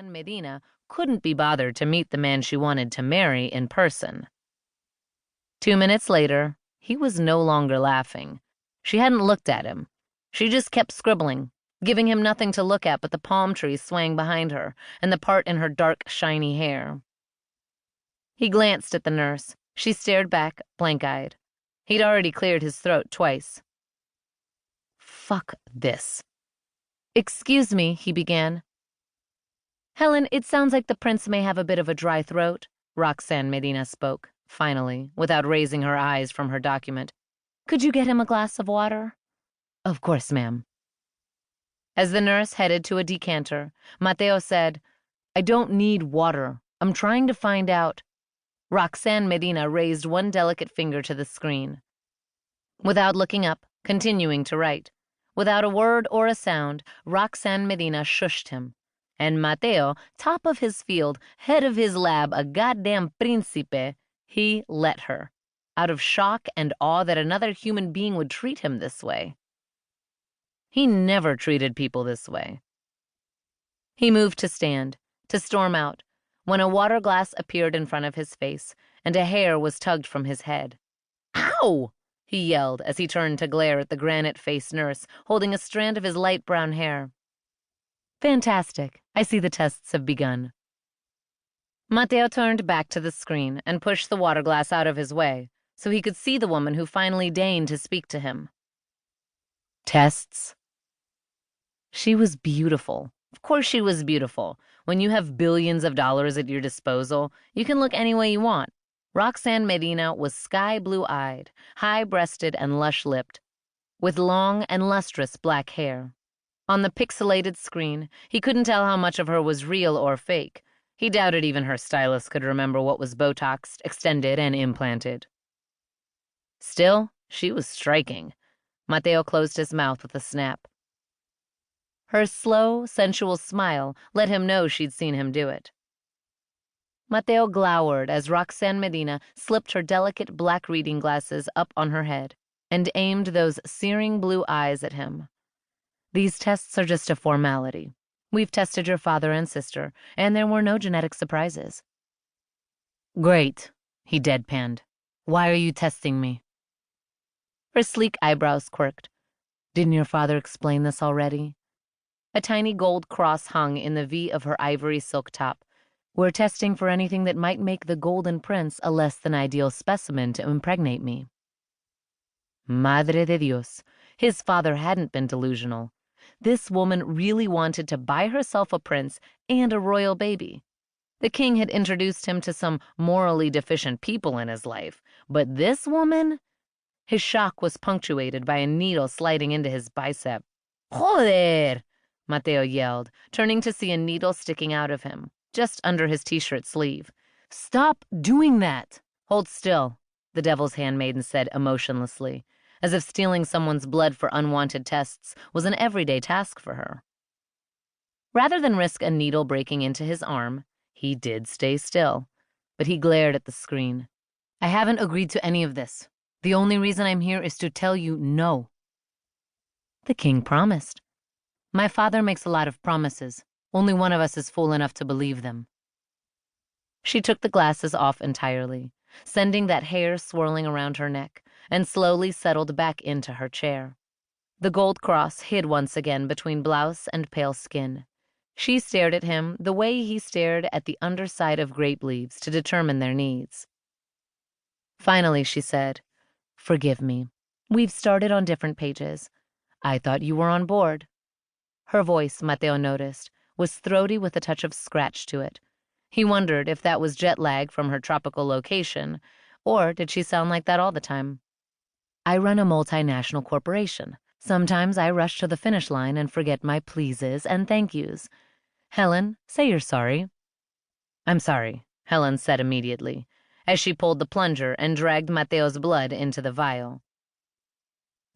Roxanne Medina couldn't be bothered to meet the man she wanted to marry in person. 2 minutes later, he was no longer laughing. She hadn't looked at him. She just kept scribbling, giving him nothing to look at but the palm trees swaying behind her and the part in her dark, shiny hair. He glanced at the nurse. She stared back, blank-eyed. He'd already cleared his throat twice. "Fuck this." "Excuse me," he began. "Helen, it sounds like the prince may have a bit of a dry throat," Roxanne Medina spoke, finally, without raising her eyes from her document. "Could you get him a glass of water?" "Of course, ma'am." As the nurse headed to a decanter, Mateo said, "I don't need water. I'm trying to find out." Roxanne Medina raised one delicate finger to the screen. Without looking up, continuing to write, without a word or a sound, Roxanne Medina shushed him. And Mateo, top of his field, head of his lab, a goddamn principe, he let her, out of shock and awe that another human being would treat him this way. He never treated people this way. He moved to stand, to storm out, when a water glass appeared in front of his face, and a hair was tugged from his head. "Ow!" he yelled as he turned to glare at the granite-faced nurse, holding a strand of his light brown hair. "Fantastic. I see the tests have begun." Mateo turned back to the screen and pushed the water glass out of his way so he could see the woman who finally deigned to speak to him. "Tests?" She was beautiful. Of course she was beautiful. When you have billions of dollars at your disposal, you can look any way you want. Roxanne Medina was sky-blue-eyed, high-breasted and lush-lipped, with long and lustrous black hair. On the pixelated screen, he couldn't tell how much of her was real or fake. He doubted even her stylist could remember what was Botoxed, extended, and implanted. Still, she was striking. Mateo closed his mouth with a snap. Her slow, sensual smile let him know she'd seen him do it. Mateo glowered as Roxanne Medina slipped her delicate black reading glasses up on her head and aimed those searing blue eyes at him. "These tests are just a formality. We've tested your father and sister, and there were no genetic surprises." "Great," he deadpanned. "Why are you testing me?" Her sleek eyebrows quirked. "Didn't your father explain this already?" A tiny gold cross hung in the V of her ivory silk top. "We're testing for anything that might make the golden prince a less than ideal specimen to impregnate me." Madre de Dios. His father hadn't been delusional. This woman really wanted to buy herself a prince and a royal baby. The king had introduced him to some morally deficient people in his life, but this woman? His shock was punctuated by a needle sliding into his bicep. "Joder!" Mateo yelled, turning to see a needle sticking out of him, just under his t-shirt sleeve. "Stop doing that!" "Hold still," the devil's handmaiden said emotionlessly, as if stealing someone's blood for unwanted tests was an everyday task for her. Rather than risk a needle breaking into his arm, he did stay still, but he glared at the screen. "I haven't agreed to any of this. The only reason I'm here is to tell you no." The king promised. My father makes a lot of promises. Only one of us is fool enough to believe them. She took the glasses off entirely, sending that hair swirling around her neck, and slowly settled back into her chair. The gold cross hid once again between blouse and pale skin. She stared at him the way he stared at the underside of grape leaves to determine their needs. Finally, she said, "Forgive me. We've started on different pages. I thought you were on board." Her voice, Mateo noticed, was throaty with a touch of scratch to it. He wondered if that was jet lag from her tropical location, or did she sound like that all the time? "I run a multinational corporation. Sometimes I rush to the finish line and forget my pleases and thank yous. Helen, say you're sorry." "I'm sorry," Helen said immediately, as she pulled the plunger and dragged Mateo's blood into the vial.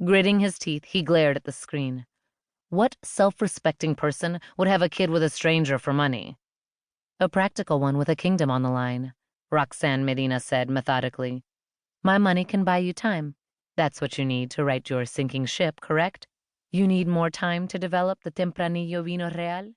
Gritting his teeth, he glared at the screen. What self-respecting person would have a kid with a stranger for money? "A practical one with a kingdom on the line," Roxanne Medina said methodically. "My money can buy you time. That's what you need to right your sinking ship, correct? You need more time to develop the Tempranillo Vino Real?"